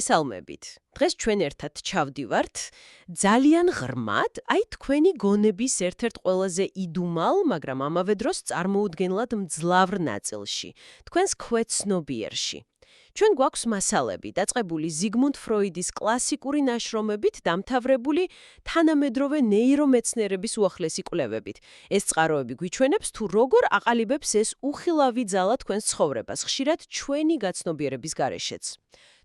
მოგესალმებით. დღეს ჩვენ ერთად ჩავდივართ ძალიან ღრმად, თქვენი გონების ერთ-ერთ ყველაზე იდუმალ, მაგრამ ამავე დროს წარმოუდგენლად მძლავრ ნაწილში, თქვენს ქვეცნობიერში. ჩვენ გვაქვს მასალები, დაწყებული ზიგმუნდ ფროიდის კლასიკური ნაშრომებით, დამთავრებული თანამედროვე ნეირომეცნიერების უახლესი კვლევებით. ეს წყაროები გვიჩვენებს, თუ როგორ აყალიბებს ეს უხილავი ძალა თქვენს ცხოვრებას, ხშირად ჩვენი გაცნობიერების გარეშეც.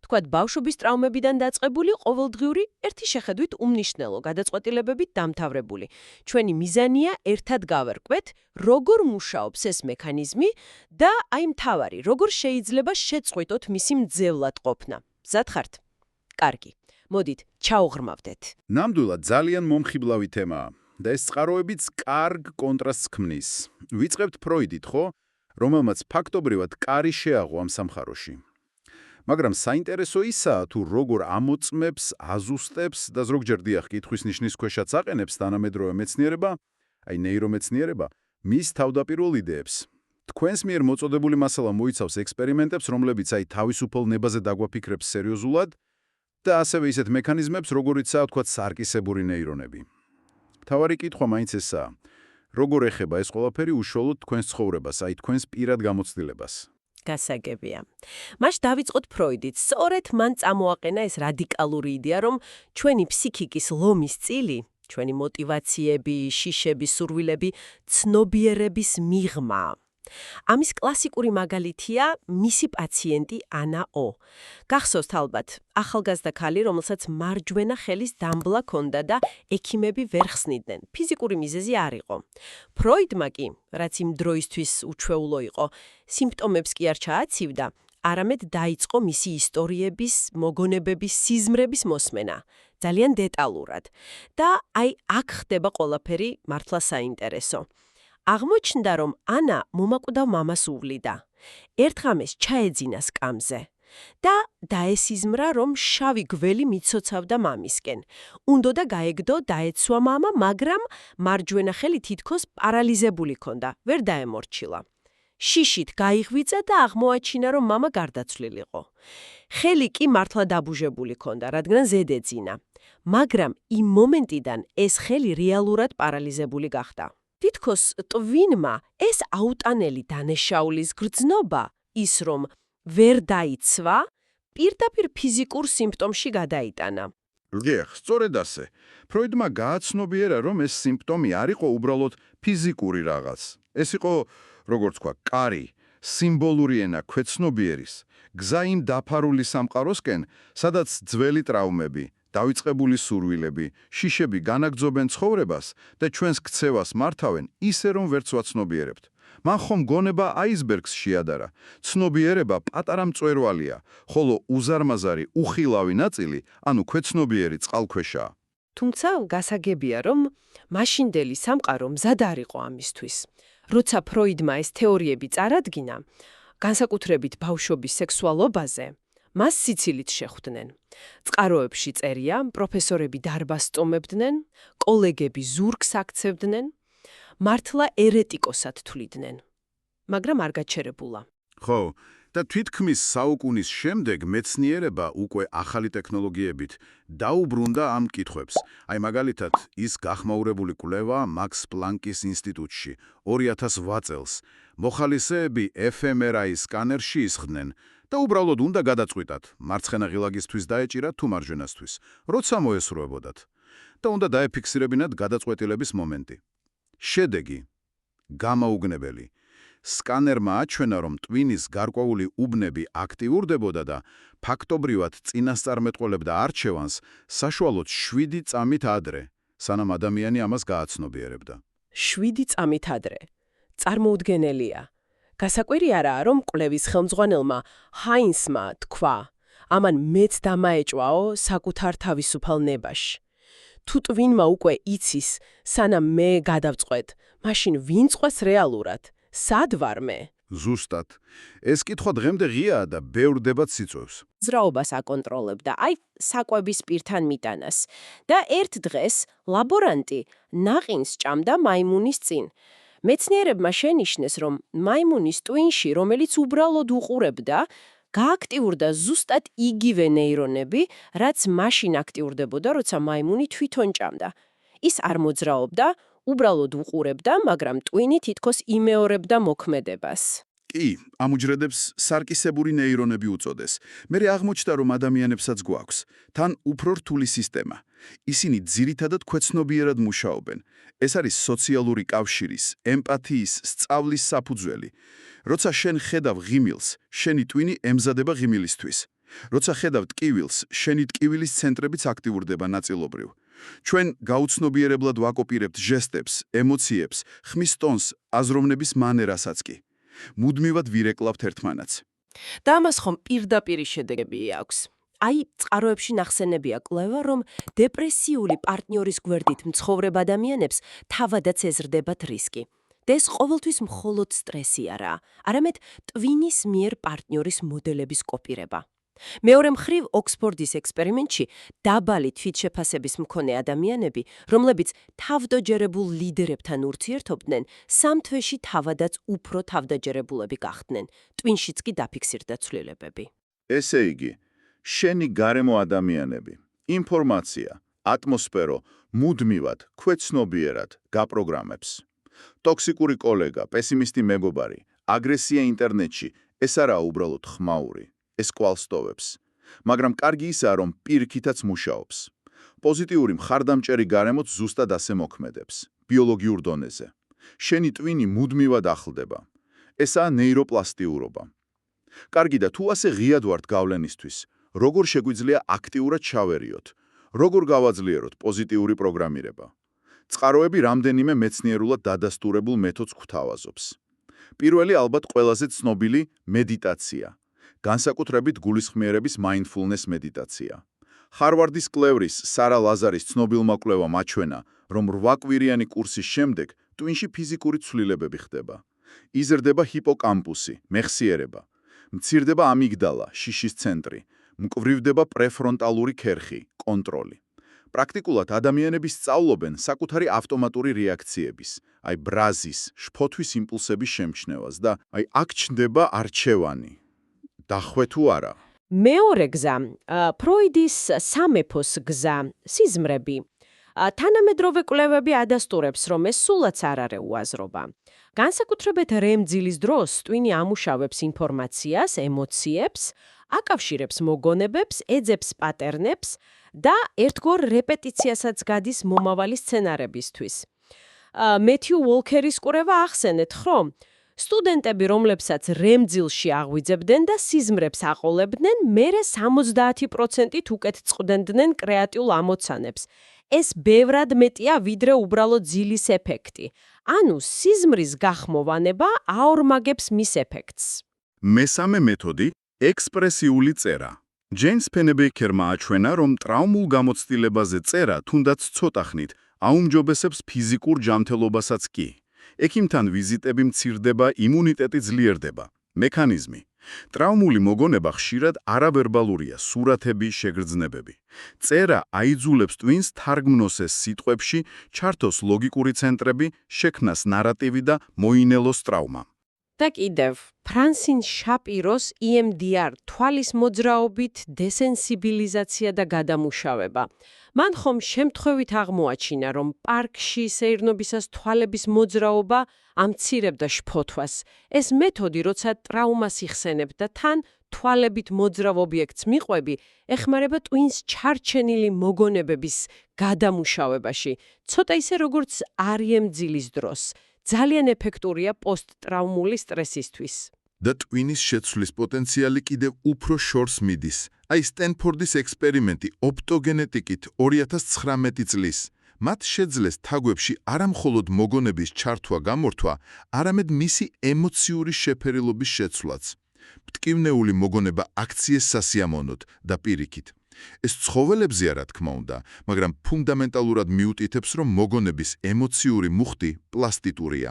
თქვათ, ბავშვობის ტრაუმებიდან დაწყებული ყოველდღიური ერთი შეხედვით უმნიშვნელო გადაწყვეტილებებით დამთავრებული. ჩვენი მიზანია ერთად გავერკვეთ, როგორ მუშაობს ეს მექანიზმი და მთავარი, როგორ შეიძლება შეწყვიტოთ მისი მძევლად ყოფნა. მზად ხართ? კარგი. მოდით, ჩაუღრმავდეთ. ნამდვილად ძალიან მომხიბლავი თემაა და ეს წყაროებიც კარგ კონტრასტს ქმნის. ვიწყებთ ფროიდით, ხო? რომელმაც ფაქტობრივად კარი შეაღო ამ სამხაროში. მაგრამ საინტერესო ისაა, თუ როგორ ამოწმებს, აზუსტებს და ზოგჯერ დიახ კითხვის ნიშნის ქვეშაც აყენებს თანამედროვე მეცნიერება, ნეირომეცნიერება, მის თავდაპირველ იდეებს. თქვენს მიერ მოწოდებული მასალა მოიცავს ექსპერიმენტებს, რომლებიც თავისუფალ ნებაზე დაგვაფიქრებს სერიოზულად და ასევე ისეთ მექანიზმებს, როგორიცაა თქვათ სარკისებური ნეირონები. მთავარი კითხვა მაინც ესაა, როგორ ეხება ეს ყველაფერი უშუალოდ თქვენს ცხოვრებას, თქვენს პირად გამოცდილებას. გასაგებია. მაშ დავიწყოთ ფროიდით. სწორედ მან წამოაყენა ეს რადიკალური იდეა, რომ ჩვენი ფსიქიკის ლომის წილი, ჩვენი მოტივაციები, შიშები, სურვილები, ცნობიერების მიღმა. ამის კლასიკური მაგალითია მისი პაციენტი ანა ო. გახსოვთ ალბათ, ახალგაზრდა ქალი, რომელსაც მარჯვენა ხელის დამბლა ჰქონდა და ექიმები ვერ ხსნიდნენ. ფიზიკური მიზეზი არ იყო. ფროიდმა კი, რაც იმ დროისთვის უჩვეულო იყო, სიმპტომებს კი არ ჩააცივდა, არამედ დაიწყო მისი ისტორიების, მოგონებების, სიზმრების მოსმენა. ძალიან დეტალურად. და აქ ხდება ყველაფერი მართლა საინტერესო. აღმოჩნდა, რომ ანა მომაკვდავ მამას უვლიდა. ერთ ღამეს ჩაეძინა სკამზე და დაესიზმრა, რომ შავი გველი მიცოცავდა მამისკენ. უნდოდა გაეგდო, დაეცვა მამა, მაგრამ მარჯვენა ხელი თითქოს პარალიზებული ჰქონდა, ვერ დაემორჩილა. შიშით გაიღვიძა და აღმოაჩინა, რომ მამა გარდაცვლილიყო. ხელი კი მართლა დაბუჟებული ჰქონდა, რადგან ზედ ეძინა. მაგრამ იმ მომენტიდან ეს ხელი რეალურად პარალიზებული გახდა. თითქოს ტვინმა ეს აუტანელი დანაშაულის გრძნობა, ის რომ ვერ დაიცვა, პირდაპირ ფიზიკურ სიმპტომში გადაიტანა. დიახ, სწორედ ასე. ფროიდმა გააცნობიერა, რომ ეს სიმპტომი არ იყო უბრალოდ ფიზიკური რაღაც. ეს იყო, როგორც თქვა, კარი, სიმბოლური ენა ქვეცნობიერის, გზა იმ დაფარული სამყაროსკენ, სადაც ძველი ტრაუმები, დავიწყებული სურვილები, შიშები განაგრძობენ ცხოვრებას და ჩვენს ქცევას მართავენ ისე, რომ ვერც ვაცნობიერებთ. მან ხომ გონება აისბერგს შეადარა. ცნობიერება პატარა მწვერვალია, ხოლო უზარმაზარი, უხილავი ნაწილი, ანუ ქვეცნობიერი წყალქვეშაა. თუმცა გასაგებია, რომ მაშინდელი სამყარო მზად არ იყო ამისთვის. როცა ფროიდმა ეს თეორიები წარადგინა, განსაკუთრებით ბავშვობის სექსუალობაზე, მას სიცილით შეხვდნენ. წყაროებში წერია, პროფესორები დარბაზს წომებდნენ, კოლეგები ზურგს აქცევდნენ, მართლა ერეტიკოსად თვლიდნენ. მაგრამ არ გაჩერებულა. ხო, და თვითქმის საუკუნის შემდეგ მეცნიერება უკვე ახალი ტექნოლოგიებით დაუბრუნდა ამ კითხვებს. მაგალითად, ის გახმაურებული კვლევა მაქს პლანკის ინსტიტუტში 2008 წელს. მოხალისეები fMRI სკანერში ისხდნენ და უბრალოდ უნდა გადაწყვიტათ, მარცხენა ღილაკისთვის დაეჭირათ თუ მარჯვენასთვის, როცა მოესრულებოდათ და უნდა დაეფიქსირებინათ გადაწყვეტილების მომენტი. შედეგი გამაუგნებელი. სკანერმა აჩვენა, რომ ტვინის გარკვეული უბნები აქტიურდებოდა და ფაქტობრივად წინასწარმეტყველებდა არჩევანს საშუალოდ 7 წამით ადრე, სანამ ადამიანი ამას გააცნობიერებდა. 7 წამით ადრე. წარმოუდგენელია. გასაკვირი არაა, რომ კვლევის ხელმძღვანელმა ჰაინსმა თქვა, ამან მეც დამაეჭვაო საკუთარ თავისუფალ ნებაში. თუ ტვინმა უკვე იცის, სანამ მე გადავწყვეტ, მაშინ ვინ წყვეს რეალურად? სად ვარ მე? ზუსტად. ეს კითხვა დღემდე ღიაა და ბევრ დებატს იწვევს. ზრაობას აკონტროლებდა, საკვების პირთან მიტანას. და ერთ დღეს ლაბორანტი ნაყინს ჭამდა მაიმუნის წინ. მეცნიერებმა შენიშნეს, რომ მაიმუნის ტვინში, რომელიც უბრალოდ უყურებდა, გააქტიურდა ზუსტად იგივე ნეირონები, რაც მაშინ აქტიურდებოდა, როცა მაიმუნი თვითონ ჭამდა. ის არ მოძრაობდა, უბრალოდ უყურებდა, მაგრამ ტვინი თითქოს იმეორებდა მოქმედებას. კი, ამ უჯრედებს სარკისებური ნეირონები უწოდეს. მერე აღმოჩნდა, რომ ადამიანებსაც გვაქვს თან უფრო რთული სისტემა. ისინი ძირითადად ქვეცნობიერად მუშაობენ. ეს არის სოციალური კავშირის, ემპათიის, სწავლის საფუძველი. როცა შენ ხედავ ღიმილს, შენი ტვინი ემზადება ღიმილისთვის. როცა ხედავ ტკივილს, შენი ტკივილის ცენტრებიც აქტიურდება ნაწილობრივ. ჩვენ გაუცნობიერებლად ვაკოპირებთ ჟესტებს, ემოციებს, ხმის ტონს, აზროვნების მანერასაც კი. მუდმივად ვირეკლავთ ერთმანეთს. და ამას ხომ პირდაპირი შედეგები აქვს. აი, წყაროებში ნახსენებია კვლევა, რომ დეპრესიული პარტნიორის გვერდით მცხოვრებ ადამიანებს თავადაც ეზრდებათ რისკი. და ეს ყოველთვის მხოლოდ სტრესი არაა, არამედ ტვინის მიერ პარტნიორის მოდელების კოპირება. მეორე მხრივ, ოქსფორდის ექსპერიმენტში დაბალი თვითშეფასების მქონე ადამიანები, რომლებიც თავდაჯერებულ ლიდერებთან ურთიერთობდნენ, 3 თვეში თავადაც უფრო თავდაჯერებულები გახდნენ. ტვინშიც კი დაფიქსირდა ცვლილებები. ესე იგი, შენი გარემო ადამიანები, ინფორმაცია, ატმოსფერო მუდმივად, ქვეცნობიერად გაპროგრამებს. ტოქსიკური კოლეგა, პესიმისტი მეგობარი, აგრესია ინტერნეტში, ეს არაა უბრალოდ ხმაური. ეს კვალსტოვებს. მაგრამ კარგი ისაა, რომ პირიქითაც მუშაობს. პოზიტიური მხარდამჭერი გარემოც ზუსტად ასე მოქმედებს, ბიოლოგიურ დონეზე. შენი ტვინი მუდმივად ახლდება. ესაა ნეიროპლასტიურობა. კარგი და თუ ასე ღიად ვართ გავლენისთვის, როგორ შეგვიძლია აქტიურად ჩავერიოთ? როგორ გავაძლიეროთ პოზიტიური პროგრამირება? წყაროები რამდენიმე მეცნიერულად დადასტურებულ მეთოდს გვთავაზობს. პირველი ალბათ ყველაზე ცნობილი მედიტაცია. განსაკუთრებით გულისხმიერების mindfulness მედიტაცია. ჰარვარდის კვლევრის სარა ლაზარის ცნობილმა კვლევამ აჩვენა, რომ 8 კვირიანი კურსის შემდეგ ტვინში ფიზიკური ცვლილებები ხდება. იზრდება ჰიპოკამპუსი, მეხსიერება. მცირდება ამიგდალა, შიშის ცენტრი. მკვრივდება პრეფრონტალური ქერხი, კონტროლი. პრაქტიკულად ადამიანები სწავლობენ საკუთარი ავტომატური რეაქციების, აი ბრაზის, შფოთვის იმპულსების შემჩნევას და აი აქ ჩნდება არჩევანი. დახვე თუ არა. მეორე გზა, ფროიდის სამეფოს გზა, სიზმრები. თანამედროვე კვლევები ადასტურებს, რომ ეს სულაც არ არის უაზრობა. განსაკუთრებით რემ-ძილის დროს ტვინი ამუშავებს ინფორმაციას, ემოციებს, აკავშირებს მოგონებებს, ეძებს პატერნებს და ერთგვარ რეპეტიციასაც გადის მომავალი სცენარებისთვის. მეთიუ უოლქერის კვლევა ახსენეთ, რომ სტუდენტები, რომლებსაც რემ-ძილში აღვიძებდნენ და სიზმრებს აყოლებდნენ, მერე 70%-ით უკეთ წყდებდნენ კრეატიულ ამოცანებს. ეს ბევრად მეტია, ვიდრე უბრალოდ ძილის ეფექტი. ანუ სიზმრის გახმოვანება აორმაგებს მის ეფექტს. მესამე მეთოდი ექსპრესიული წერა. ჯეიმს ფენებეიკერმა აჩვენა, რომ ტრაუმულ გამოცდილებაზე წერა, თუნდაც ცოტა ხნით, აუმჯობესებს ფიზიკურ ჯანმრთელობასაც კი. ექიმთან ვიზიტები მცირდება, იმუნიტეტი ძლიერდება. მექანიზმი. ტრაუმული მოგონება ხშირად არავერბალურია, სურათები, შეგრძნებები. წერა აიძულებს ტვინს თარგმნოს ეს სიტყვებში, ჩართოს ლოგიკური ცენტრები, შექმნას ნარატივი და მოინელოს ტრაუმა. და კიდევ, ფრანსინ შაპიროს EMDR თვალის მოძრაობით დესენსიბილიზაცია და გადამუშავება. მან ხომ შემთხვევით აღმოაჩინა, რომ პარკში სეირნობისას თვალების მოძრაობა ამცირებდა შფოთვას. ეს მეთოდი, როცა ტრაუმას იხსენებ და თან თვალებით მოძრავ ობიექტს მიყვები, ეხმარება ტვინს ჩარჩენილი მოგონებების გადამუშავებაში, ცოტა ისე როგორც რემ-ძილის დროს. ძალიან ეფექტურია პოსტტრაუმული სტრესისთვის. და ტვინის შეცვლის პოტენციალი კიდევ უფრო შორს მიდის. აი სტენფორდის ექსპერიმენტი ოპტოგენეტიკით 2019 წლის. მათ შეძლეს თაგვებში არა მხოლოდ მოგონების ჩართვა გამორთვა, არამედ მისი ემოციური შეფერილობის შეცვლაც. მტკივნეული მოგონება აქციეს სასიამოვნოდ და პირიქით. ეს ცხოველებზეა, რა თქმა უნდა, მაგრამ ფუნდამენტალურად მიუტითებს, რომ მოგონების ემოციური მუხტი პლასტიტურია.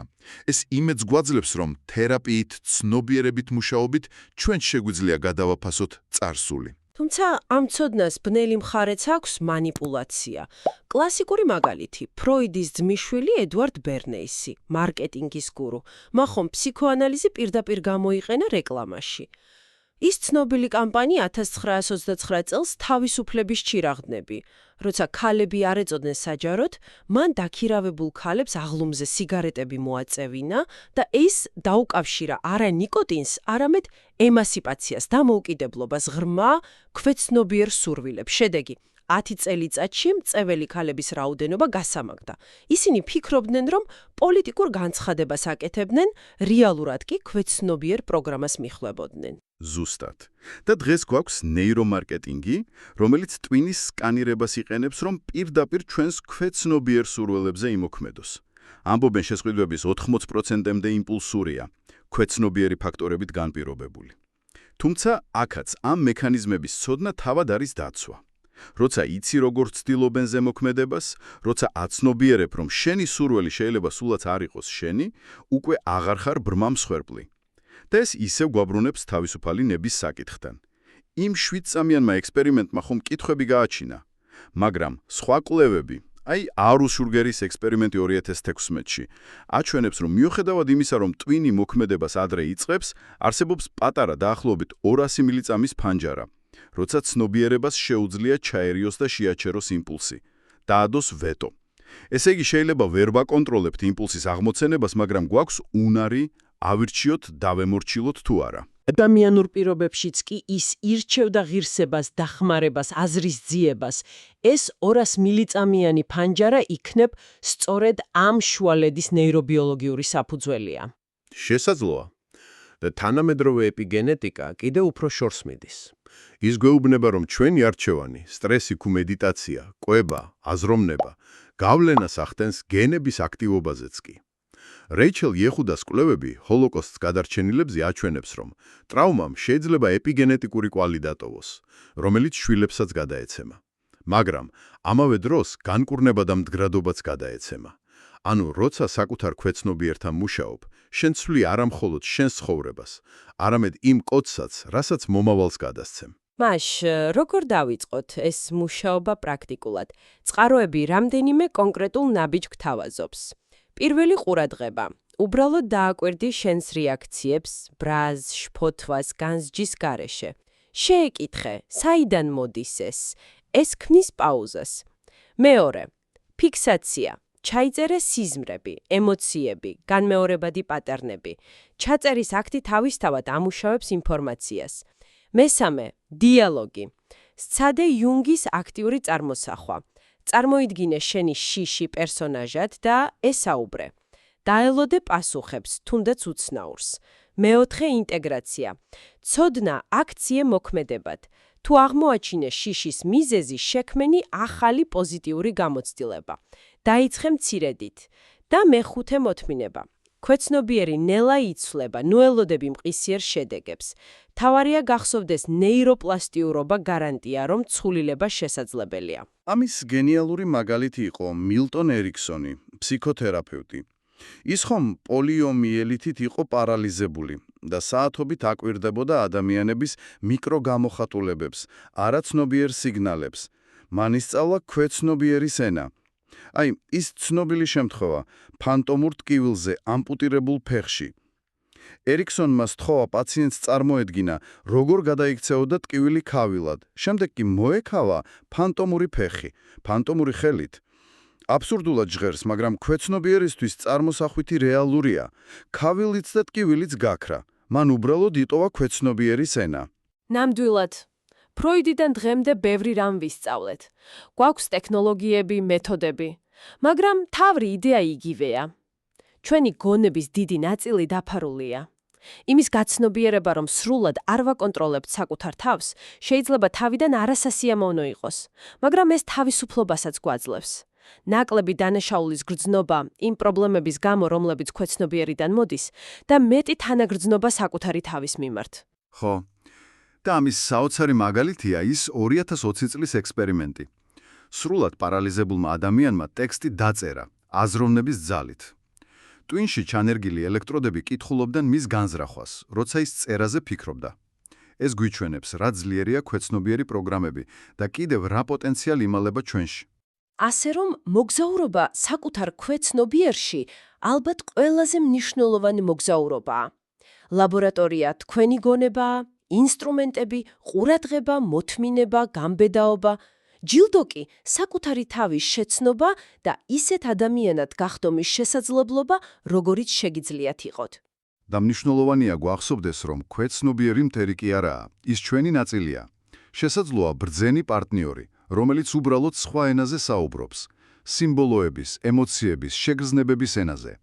ეს იმედს გვაძლევს, რომ თერაპიით, ცნობიერებით მუშაობით ჩვენ შეგვიძლია გადავაფასოთ წარსული. თუმცა ამ ცოდნას ბნელი მხარეც აქვს მანიპულაცია. კლასიკური მაგალითი, ფროიდის ძმისშვილი ედვარდ ბერნეისი, მარკეტინგის გურუ, მახომ ფსიქოანალიზი პირდაპირ გამოიყენა რეკლამაში. ის ცნობილი კამპანია 1929 წელს თავისუფლების ჩირაღდნები. როცა ქალები არ ეწოდნენ საჯაროდ, მან დაქირავებულ ქალებს აღლუმზე სიგარეტები მოაწევინა და ის დაუკავშირა არა ნიკოტინს, არამედ ემანსიპაციას და მოუკიდებლობას ღრმა, ქვეცნობიერ სურვილებს. შედეგი 10 წელიწადში მწეველი ქალების რაოდენობა გასამაგდა. ისინი ფიქრობდნენ, რომ პოლიტიკურ განცხადებას აკეთებდნენ, რეალურად კი ქვეცნობიერ პროგრამას მიხვლებოდნენ. ზუსტად. და დღეს გვაქვს ნეირომარკეტინგი, რომელიც ტვინის სკანირებას იყენებს, რომ პირდაპირ ჩვენს ქვეცნობიერ სურვილებზე იმოქმედოს. ამბობენ შესყიდვების 80%-ამდე იმპულსურია, ქვეცნობიერი ფაქტორებით განპირობებული. თუმცა აქაც ამ მექანიზმების ცოდნა თავად არის დაცვა. როცა იცი როგორ ცდილობენ ზემოქმედებას, როცა აცნობიერებ, რომ შენი სურვილი შეიძლება სულაც არ იყოს შენი, უკვე აღარ ხარ ბრმა მსხვერპლი. და ეს ისევ გვაბრუნებს თავისუფალი ნების საკითხთან. იმ 7 წამიანმა ექსპერიმენტმა ხომ კითხვები გააჩინა, მაგრამ სხვა კვლევები, არუს შურგერის ექსპერიმენტი 2016-ში, აჩვენებს, რომ მიუხედავად იმისა, რომ ტვინი მოქმედებას ადრე იწყებს, არსებობს პატარა დაახლოებით 200 მილიწამის ფანჯარა, როცა ცნობიერებას შეუძლია ჩაერიოს და შეაჩეროს იმპულსი, დაადოს ვეტო. ესე იგი შეიძლება ვერ ვაკონტროლებთ იმპულსის აღმოცენებას, მაგრამ გვაქვს უნარი ავირჩიოთ, დავემორჩილოთ თუ არა. ადამიანურ პირობებშიც კი ის ირჩევდა ღირსებას, დახმარებას, აზრის ძიებას. ეს 200 მილიწამიანი ფანჯარა იქნებ სწორედ ამ შუალედის ნეირობიოლოგიური საფუძველია. შესაძლოა. და თანამედროვე ეპიგენეტიკა კიდევ უფრო შორს მიდის. ის გვეუბნება, რომ ჩვენი არჩევანი, სტრესი თუ მედიტაცია, კვება, აზროვნება, გავლენას ახდენს გენების აქტივობაზეც კი. რეიჩელ იეხუდას კვლევები ჰოლოკოსტს გადარჩენილებზე აჩვენებს, რომ ტრავმამ შეიძლება ეპიგენეტიკური კვალი დატოვოს, რომელიც შვილებსაც გადაეცემა. მაგრამ ამავე დროს განკურნება და მდგრადობაც გადაეცემა. ანუ როცა საკუთარ ქვეცნობიერთან მუშაობ, შენ ცვლი არა მხოლოდ შენს ცხოვრებას, არამედ იმ კოდსაც, რასაც მომავალს გადასცემ. მაშ, როგორ დავიწყოთ ეს მუშაობა პრაქტიკულად? წყაროები რამდენიმე კონკრეტულ ნაბიჯს გთავაზობს. პირველი ყურადღება. უბრალოდ დააკვირდი შენს რეაქციებს, ბრაზს, შფოთვას, განსჯის გარეშე. შეეკითხე, საიდან მოდის ეს? ეს ქმნის პაუზას. მეორე. ფიქსაცია. ჩაიწერე სიზმრები, ემოციები, განმეორებადი პატერნები. ჩაწერის აქტი თავისთავად ამუშავებს ინფორმაციას. მესამე. დიალოგი. სცადე იუნგის აქტიური წარმოსახვა. წარმოიდგინე შენი შიში პერსონაჟად და ესაუბრე. დაელოდე პასუხებს, თუნდაც უცნაურს. მეოთხე. ინტეგრაცია. ცოდნა აქციე მოქმედებად. თუ აღმოაჩინე შიშის მიზეზი, შექმენი ახალი პოზიტიური გამოცდილება. დაიწყე მცირედით. და მეხუთე მოთმინება. ქვეცნობიერი ნელა იცვლება, ნუ ელოდები მყისიერ შედეგებს. თავარია გახსოვდეს ნეიროპლასტიურობა გარანტია, რომ ცვლილება შესაძლებელია. ამის გენიალური მაგალითი იყო მილტონერიქსონი, ფსიქოთერაპევტი. ის ხომ პოლიომიელითით იყო პარალიზებული და საათობით აკვირდებოდა ადამიანების მიკროგამოხატულებებს, არაცნობიერ სიგნალებს. მან ისწავლა ქვეცნობიერი სენა. ის ცნობილი შემთხვევა ფანტომურ ტკივილზე ამპუტირებულ ფეხში.ერიქსონმა სთხოვა პაციენტს წარმოედგინა, როგორ გადაიქცეოდა ტკივილი ქავილად. შემდეგ კი მოექავა ფანტომური ფეხი, ფანტომური ხელით. აბსურდულად ჟღერს, მაგრამ ქვეცნობიერისთვის წარმოსახვითი რეალურია. ქავილიც და ტკივილიც გაქრა. მან უბრალოდ იტოვა ქვეცნობიერი სენა. ნამდვილად. ფროიდიდან დღემდე ბევრი რამ ვისწავლეთ. გვაქვს ტექნოლოგიები, მეთოდები, მაგრამ თავი იდეა იგივეა. ჩვენი გონების დიდი ნაწილი დაფარულია. იმის გაცნობიერება, რომ სრულად არ ვაკონტროლებთ საკუთარ თავს, შეიძლება თავიდან არასასიამოვნო იყოს, მაგრამ ეს თავისუფლობასაც გვაძლევს. ნაკლები დანაშაულის გრძნობა იმ პრობლემების გამო, რომლებიც ქვეცნობიერიდან მოდის, და მეტი თანაგრძნობა საკუთარი თავის მიმართ. ხო. და ამის საოცარი მაგალითია ის 2020 წლის ექსპერიმენტი. სრულად პარალიზებულმა ადამიანმა ტექსტი დაწერა, აზროვნების ძალით. ტვინში ჩანერგილი ელექტროდები კითხულობდნენ მის განზრახვას, როცა ის წერაზე ფიქრობდა. ეს გვიჩვენებს, რა ძლიერია ქვეცნობიერი პროგრამები და კიდევ რა პოტენციალი იმალება ჩვენში. ასე რომ, მოგზაურობა საკუთარ ქვეცნობიერში ალბათ ყველაზე მნიშვნელოვანი მოგზაურობაა. ლაბორატორია თქვენი გონებაა, ინსტრუმენტები, ყურადღება, მოთმინება, გამბედაობა. ჯილდო კი საკუთარი თავის შეცნობა და ისეთ ადამიანად გახდომის შესაძლებლობა, როგორიც შეგიძლიათ იყოთ. და მნიშვნელოვანია გვახსოვდეს, რომ ქვეცნობიერი მტერი კი არაა, ის ჩვენი ნაწილია. შესაძლოა ბრძენი პარტნიორი, რომელიც უბრალოდ სხვა ენაზე საუბრობს, სიმბოლოების, ემოციების, შეგრძნებების ენაზე.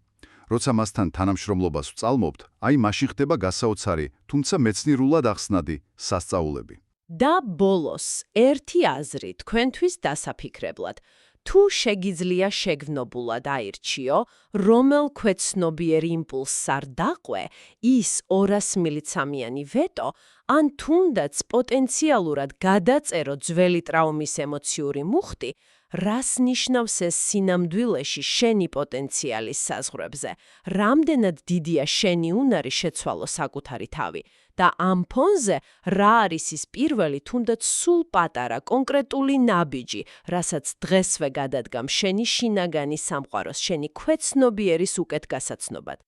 როცა მასთან თანამშრომლობას ვწალმობთ, აი მაშინ ხდება გასაოცარი, თუმცა მეცნიერულად ახსნადი სასწაულები. და ბოლოს, ერთი აზრი თქვენთვის დასაფიქრებლად. თუ შეგიძლია შეგრძნობულად აირჩიო, რომელ ქვეცნობიერ იმპულსს არ დაყვე, ის 200 მილიცამიანი ვეტო, ან თუნდაც პოტენციალურად გადაწერო ძველი ტრაუმის ემოციური მუხტი, რას ნიშნავს ეს სინამდვილეში შენი პოტენციალის საზღვრებზე, რამდენად დიდია შენი უნარი შეცვალო საკუთარი თავი და ამ ფონზე რა არის ის პირველი თუნდაც სულ პატარა კონკრეტული ნაბიჯი, რასაც დღესვე გადადგამ შენი შინაგანი სამყაროს, შენი ქვეცნობიერის უკეთ გასაცნობად.